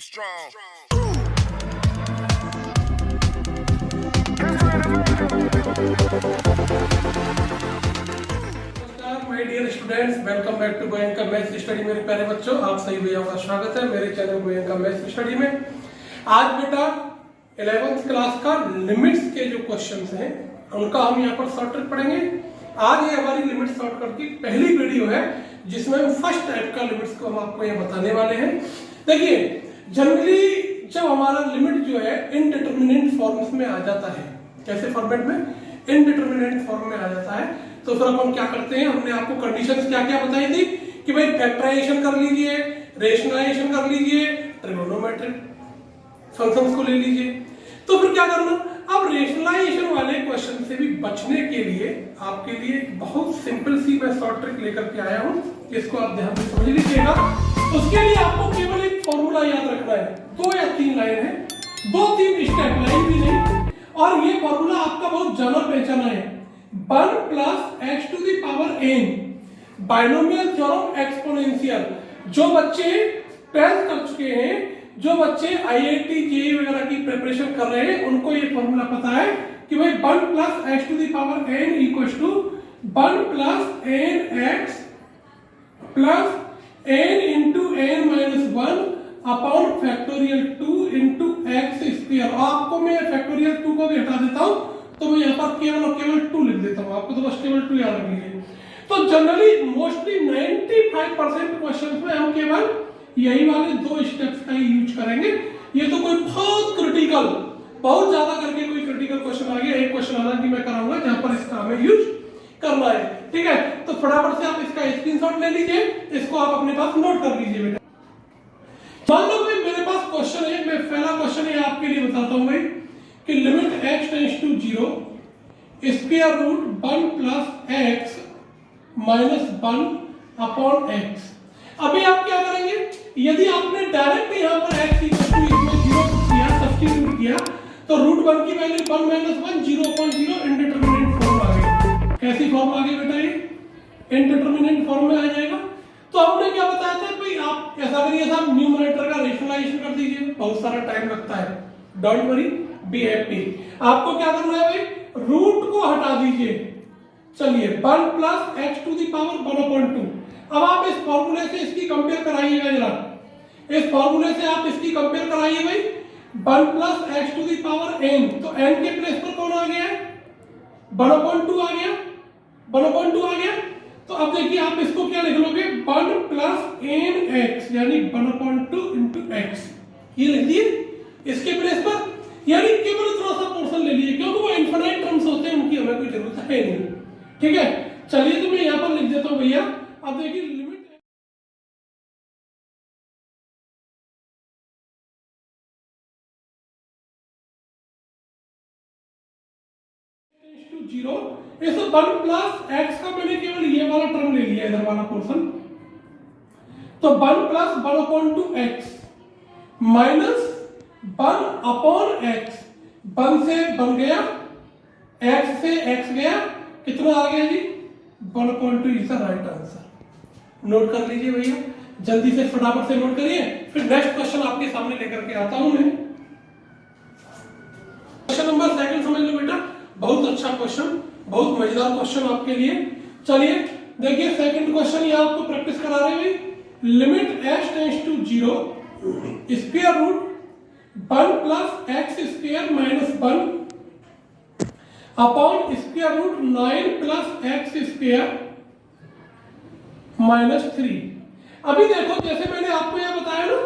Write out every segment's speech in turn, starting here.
strong. My dear students, welcome back to Goenka maths study. मेरे प्यारे बच्चों, आप सभी भैया का स्वागत है मेरे चैनल गोयंका मैथ्स स्टडी में। आज बेटा 11th क्लास का लिमिट्स के जो क्वेश्चंस हैं उनका हम यहाँ पर शॉर्ट ट्रिक पढ़ेंगे। आज ये हमारी लिमिट शॉर्ट ट्रिक की पहली वीडियो है जिसमें हम फर्स्ट टाइप का लिमिट्स को हम आपको ये बताने वाले हैं। देखिए, जनरली जब हमारा लिमिट जो है इनडिटरमिनेंट फॉर्म्स में आ जाता है, कैसे फॉर्मेट में, इनडिटरमिनेंट फॉर्म में आ जाता है, तो फिर हम क्या करते हैं, हमने आपको कंडीशंस क्या क्या बताई थी कि भाई फैक्टराइजेशन कर लीजिए, रेशनलाइजेशन कर लीजिए, ट्रिगोनोमेट्रिक फंक्शंस को ले लीजिए। तो फिर क्या करना, अब रेशनलाइजेशन वाले क्वेश्चन से भी बचने के लिए आपके लिए बहुत सिंपल सी मैं शॉर्ट ट्रिक लेकर के आया हूं, इसको आप ध्यान से समझ लीजिएगा। उसके लिए आपको केवल एक फॉर्मूला याद रखना है, 2 या 3 लाइन है, 2-3 स्टेप, लाइन भी नहीं। और ये फॉर्मूला आपका बहुत जाना पहचाना है, 1 + x to the power n, binomial theorem exponential. जो बच्चे 12th कर चुके हैं, जो बच्चे IIT JEE वगैरह की प्रिपरेशन कर रहे हैं, उनको ये फॉर्मूला पता है कि भाई 1 + x to the power n = 1 + nx plus n into n - 1 upon factorial 2 into x square. आपको मैं फैक्टोरियल 2 को भी हटा देता हूं, तो मैं यहाँ पर केवल और केवल 2 लिख देता हूँ, आपको तो बस केवल 2 याद रख लीजिए। तो जनरली मोस्टली 95% क्वेश्चंस में हम केवल यही वाले 2 स्टेप्स का ही यूज करेंगे। ये तो कोई बहुत क्रिटिकल, बहुत ज्यादा करके कोई क्रिटिकल क्वेश्चन आ गया, एक क्वेश्चन हालांकि मैं कराऊंगा जहां पर इसका हमें यूज करना है, ठीक है। तो फटाफट से आप इसका स्क्रीनशॉट ले लीजिए, इसको आप अपने पास नोट कर लीजिए बेटा। मान लो भाई मेरे पास क्वेश्चन है, मैं पहला क्वेश्चन है आपके लिए बताता हूं भाई कि limit x tends to 0 square root 1 + x - 1 upon x। अभी आप क्या करेंगे, यदि आपने डायरेक्ट यहां पर x इसमें 0 किया, सब्स्टिट्यूट किया, तो √1 की वैल्यू 1 - 1 0.0 इनडिटरमिनेंट फॉर्म आ गई। कैसी फॉर्म आ गई बेटा, ये इनडिटरमिनेंट फॉर्म में आ जाएगा। तो हमने क्या बताया था भाई, आप ऐसा करिए साहब, न्यूमरेटर का रेशनलाइजेशन कर दीजिए, बहुत सारा टाइम लगता है, डोंट वरी, बी हैप्पी। आपको क्या करना है भाई, रूट को हटा दीजिए। चलिए 1 + x टू द पावर 1/2। अब आप इस फॉर्मूले से इसकी कंपेयर कराइएगा जरा, इस फॉर्मूले से आप इसकी कंपेयर कराइए भाई, 1 + x to the power n, तो n के प्लेस पर कौन आ गया है, 1/2 आ गया, 1/2 आ गया। तो अब देखिए आप इसको क्या लिख लोगे, 1 + nx यानी 1/2 × x, ये लिख दिए इसके प्लेस पर। यानी केवल थोड़ा सा पोर्शन ले लीजिए, क्योंकि वो इनफिनाइट टर्म्स होते हैं, उनकी हमें कोई जरूरत है नहीं, ठीक है। चलिए तो मैं यहाँ पर लिख देता हूँ भैया। अब देखिए लिमिट 0, इस 1 + x का मैंने केवल ये वाला टर्म ले लिया, इधर वाला पोर्शन, तो 1 + 1/2 x माइनस 1 अपॉन x, 1 से 1 गया, x से x गया, कितना आ गया जी, 1/2 is the right answer. Note कर लीजिए भैया, जल्दी से फटाफट से नोट करिए, फिर नेक्स्ट क्वेश्चन आपके सामने लेकर के आता हूं मैं। क्वेश्चन नंबर 2 समझ लो बेटा, बहुत अच्छा क्वेश्चन, बहुत मजेदार क्वेश्चन आपके लिए। चलिए देखिए सेकंड क्वेश्चन, ये आपको प्रैक्टिस करा रहे हैं, limit x tends to 0 square root 1 + x square - 1 upon square root 9 + x square -3। अभी देखो, जैसे मैंने आपको यह बताया ना,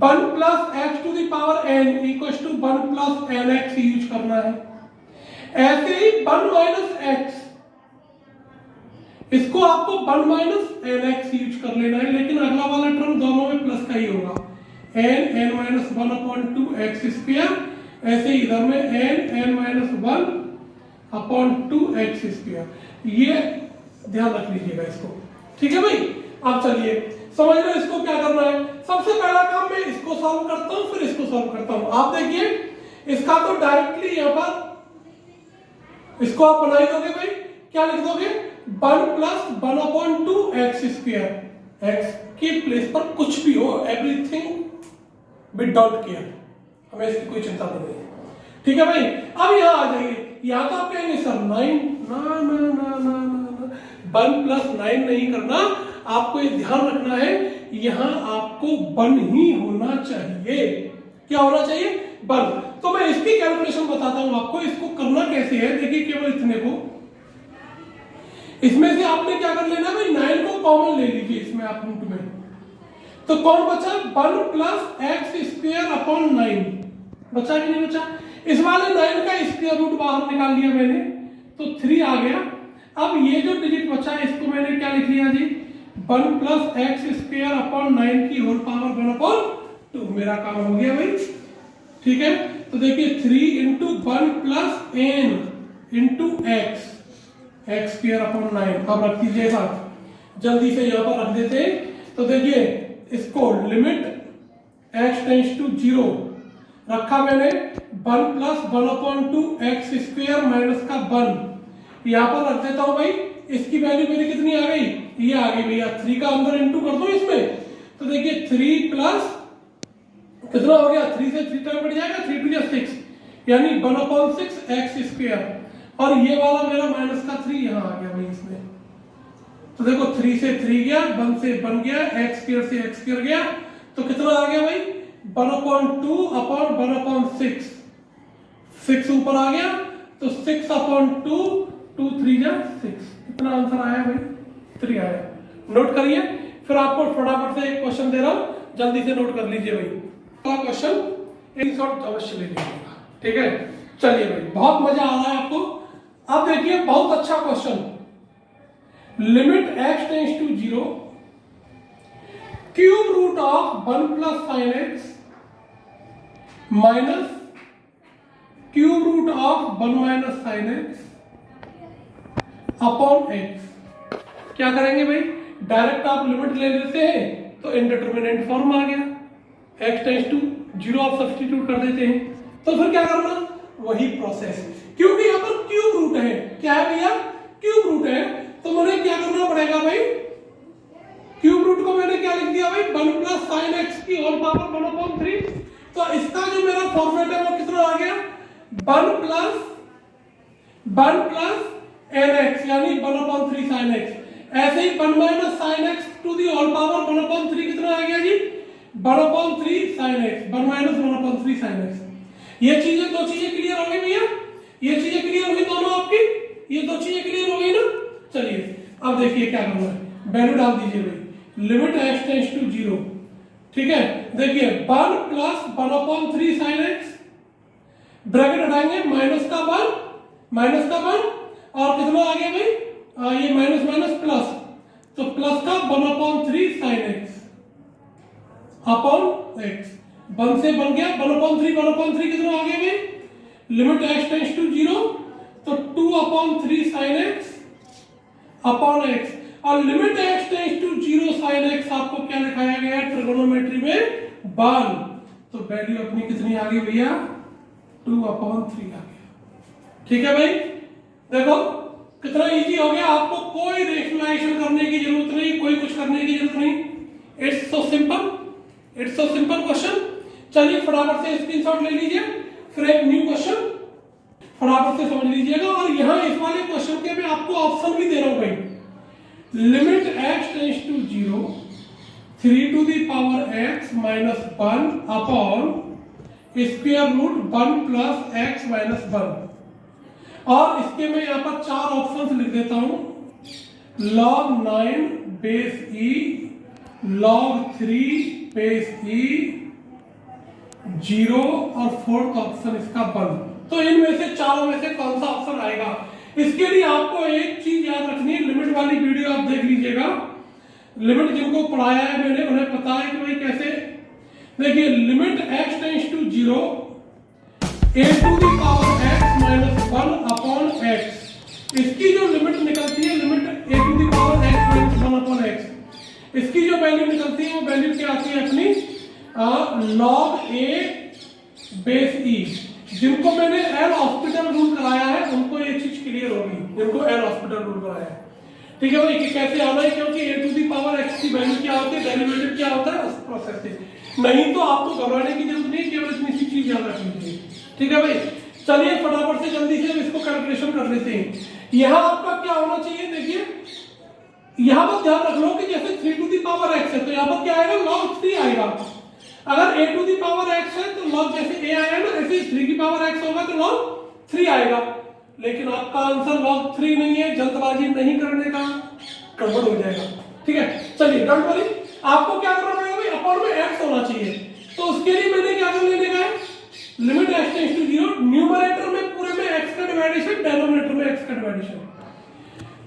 1 + x to the power n = 1 + nx use करना है। ऐसे ही 1 - x, इसको आपको 1 - nx यूज कर लेना है, लेकिन अगला वाला टर्म दोनों में प्लस का ही होगा, n - 1/2 x स्क्वायर, ऐसे ही इधर में n - 1/2 x स्क्वायर। ये ध्यान रख लीजिएगा इसको, ठीक है भाई। अब चलिए समझ लो इसको क्या करना है। सबसे पहला काम मैं इसको सॉल्व करता हूं, फिर इसको सॉल्व करता हूं। आप देखिए इसका तो डायरेक्टली यहां पर इसको आप बना ही दोगे भाई, क्या लिख दोगे, 1 + 1/2 x स्क्वायर, x के प्लेस पर कुछ भी हो, एवरीथिंग वी डोंट केयर, हमें इसकी कोई चिंता नहीं है। ठीक है भाई, अब यहाँ आ जाइए, यहाँ तो आप कहेंगे सर 9 ना ना ना ना ना 1 प्लस 9 नहीं करना, आपको ये ध्यान रखना है यहाँ आपको 1 ही होना चाहिए। क्या होना चाहिए? 1। तो मैं इसकी कैलकुलेशन बताता हूं आपको, इसको करना कैसे है। देखिए केवल इतने को, इसमें से आपने क्या कर लेना भाई 9 को कॉमन ले लीजिए इसमें आप रूट में, तो कौन बचा 1 प्लस एक्स स्क्वायर अपॉन 9 बचा कि नहीं बचा? इस वाले 9 का स्क्वायर रूट बाहर निकाल लिया मैंने, तो 3 आ गया। अब ये जो डिजिट बचा इसको मैंने क्या लिख लिया जी 1 प्लस एक्स स्क्वायर अपॉन 9 की होल पावर 1 अपॉन 2, मेरा काम हो गया भाई। ठीक है, तो देखिए 3 into 1 plus n into x square upon 9। अब रख दीजिएगा, जल्दी से यहाँ पर रख देते हैं। तो देखिए इसको लिमिट x टेंड्स टू 0 रखा मैंने, 1 plus 1 upon 2 x square minus का 1 यहाँ पर रख देता हूं भाई। इसकी वैल्यू मेरी कितनी आ गई? ये आ गई भैया, 3 का अंदर इंटू कर दो इसमें, तो देखिए 3 प्लस कितना हो गया, 3 से 3 टाइम बढ़ जाएगा, 3 टू 6 यानी 1 अपॉन 6 एक्स स्क्वायर, और ये वाला मेरा माइनस का 3 यहाँ आ गया भाई इसमें। तो देखो 3 से 3 गया, 1 से 1 गया, एक्स स्क्वायर से एक्स स्क्वायर गया, तो कितना आ गया भाई 1 अपॉन 2 अपॉन 1 अपॉन 6, 6 ऊपर आ गया, तो 6 अपॉन 2, 2 3 जा 6, कितना आंसर आया भाई 3 आया। नोट करिए, फिर आपको फटाफट से एक क्वेश्चन दे रहा हूं, जल्दी से नोट कर लीजिए भाई। अगला क्वेश्चन एक शॉट अवश्य ले लीजिएगा। ठीक है, चलिए भाई, बहुत मजा आ रहा है आपको। अब देखिए बहुत अच्छा question, limit x tends to 0 cube root of 1 plus sine x minus cube root of 1 minus sine x upon x. क्या करेंगे भाई, डायरेक्ट आप लिमिट ले लेते हैं तो इनडिटरमिनेंट फॉर्म आ गया, x टेंड्स टू 0 आप सब्स्टिट्यूट कर देते हैं, तो फिर क्या करना, वही प्रोसेस, क्योंकि यहाँ पर क्यूब रूट है। क्या है भैया, क्यूब रूट है, तो मुझे क्या करना पड़ेगा भाई, क्यूब रूट को मैंने क्या लिख दिया भाई 1 प्लस साइन एक्स की होल पावर 1 अपॉन 3, तो इसका जो मेरा फॉर्मेट है वो कितना आ गया 1 प्लस एन एक्स यानी 1 अपॉन 3 साइन एक्स। ऐसे ही 1 minus sine x to the whole power 1 upon 3 कितना आ गया जी 1 upon 3 sine x, 1 minus 1 upon 3 sine x. ये चीजें, दो चीजें क्लियर हो गई भैया, ये चीजें क्लियर हो गई दोनों आपकी, ये दो चीजें क्लियर हो गई ना। चलिए अब देखिए क्या करना है, वैल्यू डाल दीजिए भाई, लिमिट x टेंड्स टू 0। ठीक है, देखिए 1 plus 1 upon 3 sine x, bracket हटाएंगे, माइनस का 1 और कितना आ गया भाई ये माइनस माइनस प्लस, तो प्लस का 1 upon 3 sine x upon x, 1 से बन गया 1 अपॉन 3 कितना आ गया भाई, लिमिट x टेंड्स टू 0 तो 2 upon 3 sine x upon x, और limit x tends to 0 sine x आपको क्या लिखाया गया है ट्रिगोनोमेट्री में 1, तो वैल्यू अपनी कितनी आ गई भैया 2 अपॉन 3 आ गया। ठीक है भाई, देखो कितना इजी हो गया, आपको कोई रेशनलाइजेशन करने की जरूरत नहीं, कोई कुछ करने की जरूरत नहीं, इट्स सो सिंपल क्वेश्चन। चलिए फटाफट से स्क्रीनशॉट ले लीजिए, फिर एक न्यू क्वेश्चन फटाफट से समझ लीजिएगा। और यहाँ इस वाले क्वेश्चन के मैं आपको ऑप्शन भी दे रहा हूं भाई, limit x tends to 0 3 to the power x minus 1 upon square root 1 plus x minus 1, और इसके मैं यहाँ पर 4 ऑप्शंस लिख देता हूं, log 9 base e, log 3 base e, 0 और 4th ऑप्शन इसका 1। तो इनमें से चारों में से कौन सा ऑप्शन आएगा, इसके लिए आपको एक चीज याद रखनी है, लिमिट वाली वीडियो आप देख लीजिएगा, लिमिट जिनको पढ़ाया है मैंने उन्हें पता है कि भाई कैसे। देखिए limit x tends to 0 a to the power x minus 1 upon x, इसकी जो लिमिट निकलती है limit a to the power x minus 1 upon x, इसकी जो वैल्यू निकलती है वो वैल्यू क्या आती है अपनी log a बेस e। जिनको मैंने एल हॉस्पिटल रूल कराया है उनको ये चीज क्लियर होगी, जिनको एल हॉस्पिटल रूल कराया है। ठीक है भाई, कि कैसे आना है, क्योंकि a to the power x की वैल्यू क्या होती है, डेरिवेटिव क्या होता है उस प्रोसेस से। नहीं तो आपको घबराने की जरूरत नहीं, केवल इतनी सी चीज याद रखनी चाहिए। ठीक है भाई, चलिए फटाफट से जल्दी से हम इसको कैलकुलेशन कर लेते हैं। यहाँ आपका क्या होना चाहिए, देखिए यहाँ पर ध्यान रख लो कि जैसे 3 टू दी पावर x है तो यहाँ पर क्या आएगा, log 3 आएगा। अगर a to the power x है तो log जैसे a आया ना, ऐसे 3 की पावर x होगा तो log 3 आएगा। लेकिन आपका आंसर log 3 नहीं है, जल्दबाजी नहीं करने का, गड़बड़ हो जाएगा। ठीक है, चलिए डोंट वरी, आपको क्या करना पड़ेगा भाई, अपॉन में x होना चाहिए। तो उसके लिए मैंने क्या कर लेने का है, limit x tends to 0, numerator में पूरे में x का डिवाइडेशन, डिनोमिनेटर में x का डिवाइडेशन,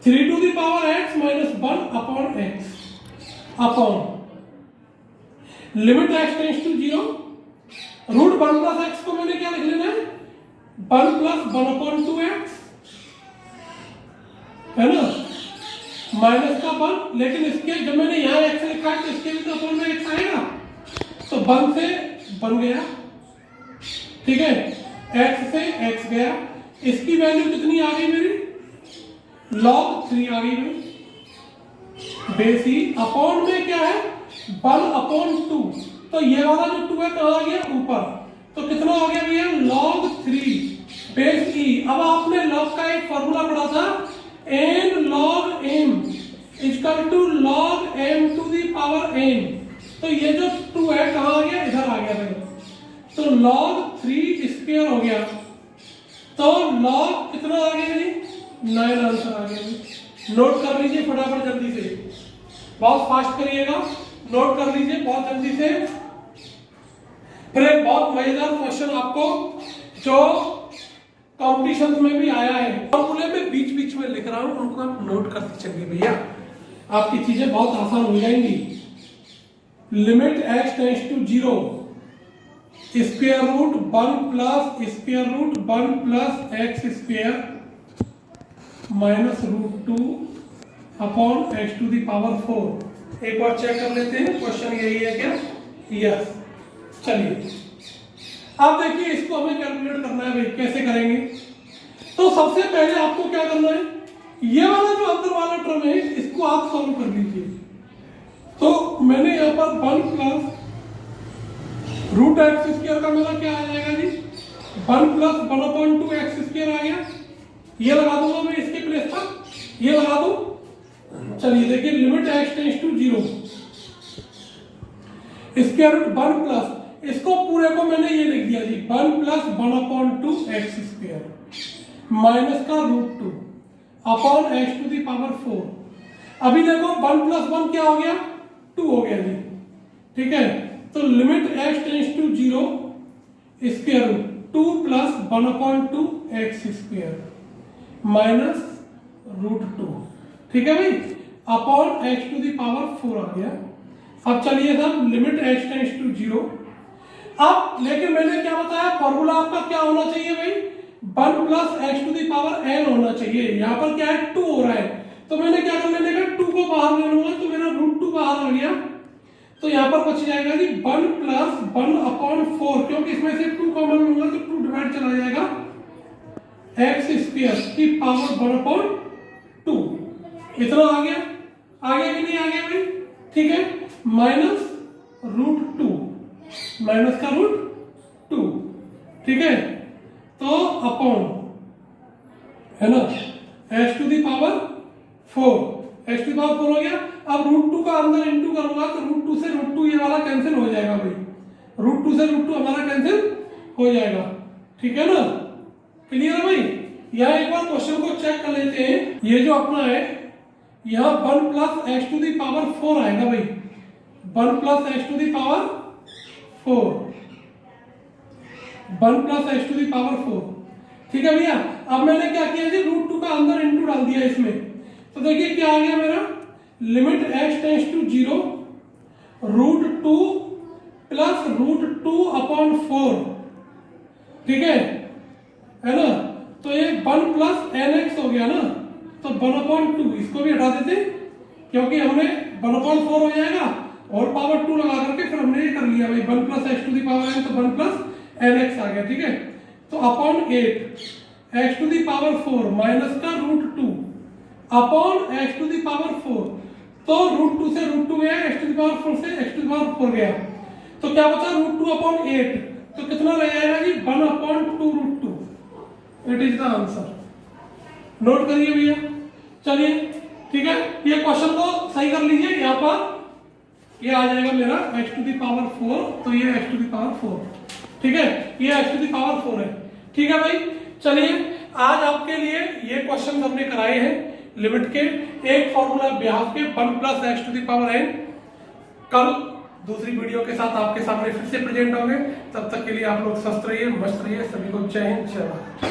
3 to the power x minus 1 upon x upon limit x tends to 0, root 1 plus x को मैंने क्या लिख लेना है, 1 प्लस 1 अपॉन 2x, है ना, माइनस का 1। लेकिन इसके जब मैंने यहाँ x लिखा है तो इसके भी तो अपॉन में x आएगा, तो 1 से बन गया। ठीक है, x से x गया, इसकी वैल्यू कितनी आ गई मेरी, log 3 आ गई मेरी, बेसी अपॉन में क्या है 1 अपॉन 2, तो ये वाला जो 2 है कहाँ आ गया, ऊपर, तो कितना हो गया भैया, log 3 बेस e। अब आपने log का एक फॉर्मूला पढ़ा था, n log m equal to log m to the power n, तो ये जो 2 है कहाँ आ गया, इधर आ गया भाई, तो log 3 स्क्वायर हो गया, तो log कितना आ गया जी, 9 आंसर आ गया। नोट कर लीजिए फटाफट जल्दी से, बहुत फास्ट करिएगा, नोट कर लीजिए बहुत जल्दी से। फिर एक बहुत मजेदार क्वेश्चन आपको जो कॉम्पिटिशन में भी आया है, फॉर्मूले में बीच बीच में लिख रहा हूं, उनको आप नोट करते चलिए भैया, आपकी चीजें बहुत आसान हो जाएंगी। Limit x tends to 0, square root 1 plus square root 1 plus x square minus root 2 upon x to the power 4। एक बार चेक कर लेते हैं, क्वेश्चन यही है क्या, यस। चलिए अब देखिए इसको हमें कैलकुलेट करना है भाई, कैसे करेंगे। तो सबसे पहले आपको क्या करना है, ये वाला जो अंदर वाला टर्म है इसको आप सॉल्व कर लीजिए। तो मैंने यहाँ पर 1 प्लस रूट एक्स स्क्वायर का मेरा क्या आ जाएगा जी, 1 प्लस 1 अपॉन 2 एक्स स्क्वायर आ गया, ये लगा दूंगा मैं इसके प्लेस पर, ये लगा दो। चलिए देखिए limit x tends to 0, square root 1 plus, इसको पूरे को मैंने ये लिख दिया जी 1 plus 1 upon 2 x square minus का root 2 upon x to the power 4। अभी देखो 1 प्लस 1 क्या हो गया, 2 हो गया जी। ठीक है, तो limit x tends to 0, square root 2 plus 1 upon 2 x square minus root 2। ठीक है भाई, upon x to the power 4 आ गया। अब चलिए सब लिमिट x टेंड्स टू 0। अब लेकिन मैंने क्या बताया, फॉर्मूला आपका क्या होना चाहिए भाई, 1 plus x to the power n होना चाहिए। यहाँ पर क्या है 2 हो रहा है, तो मैंने क्या कर लेने का, 2 को बाहर ले लूंगा तो मेरा रूट 2 बाहर आ गया, तो यहाँ पर बच जाएगा जी 1 प्लस 1 अपॉन 4, क्योंकि इसमें से 2 कॉमन लूंगा तो 2 डिवाइड चला जाएगा, एक्स स्क्वायर की पावर 1 अपॉन 2। इतना आ गया, आगे भी नहीं आ गया भाई। ठीक है, माइनस रूट 2, माइनस का रूट 2। ठीक है, तो अपॉन, है ना, x to the power 4, x to the power 4 हो गया। अब रूट 2 का अंदर इंटू करूंगा तो रूट 2 से रूट 2 ये वाला कैंसिल हो जाएगा भाई, रूट 2 से रूट 2 हमारा कैंसिल हो जाएगा। ठीक है ना, क्लियर है भाई। यहाँ एक बार क्वेश्चन को चेक कर लेते हैं, ये जो अपना है यहाँ 1 plus x to the power 4 आएगा भाई, 1 plus x to the power 4, 1 plus x to the power 4। ठीक है भैया, अब मैंने क्या किया जी, रूट 2 का अंदर इंटू डाल दिया इसमें, तो देखिए क्या आ गया मेरा, limit x tends to 0, root 2 plus root 2 upon 4। ठीक है ना, तो ये 1 प्लस nx हो गया ना, तो 1 अपॉन 2 इसको भी हटा देते क्योंकि हमने 1 अपॉन 4 हो जाएगा और पावर 2 लगा करके फिर हमने ये कर लिया भाई 1 plus x to the power n, तो 1 प्लस nx आ गया। ठीक है, तो upon 8 x to the power 4 minus का root 2 upon x to the power 4, तो रूट 2 से रूट 2 गया, एक्स टू दी पावर 4 से एक्स टू दी पावर 4 गया, तो क्या बचा √2/8, तो कितना रह जाएगा जी 1/2√2। It is the answer. Note करिए भैया। चलिए ठीक है, ये क्वेश्चन को सही कर लीजिए। यहाँ पर ये आ जाएगा मेरा x⁴, तो ये x⁴, ठीक है, ये x⁴ है। ठीक है भाई। चलिए आज आपके लिए ये क्वेश्चन हमने कराए हैं लिमिट के, एक फॉर्मूला बिहाफ के 1 + x⁴n। कल दूसरी वीडियो के साथ आपके सामने फिर से प्रेजेंट होंगे। तब तक के लिए आप लोग स्वस्थ रहिए, मस्त रहिए। सभी को जय हिंद, जय भारत।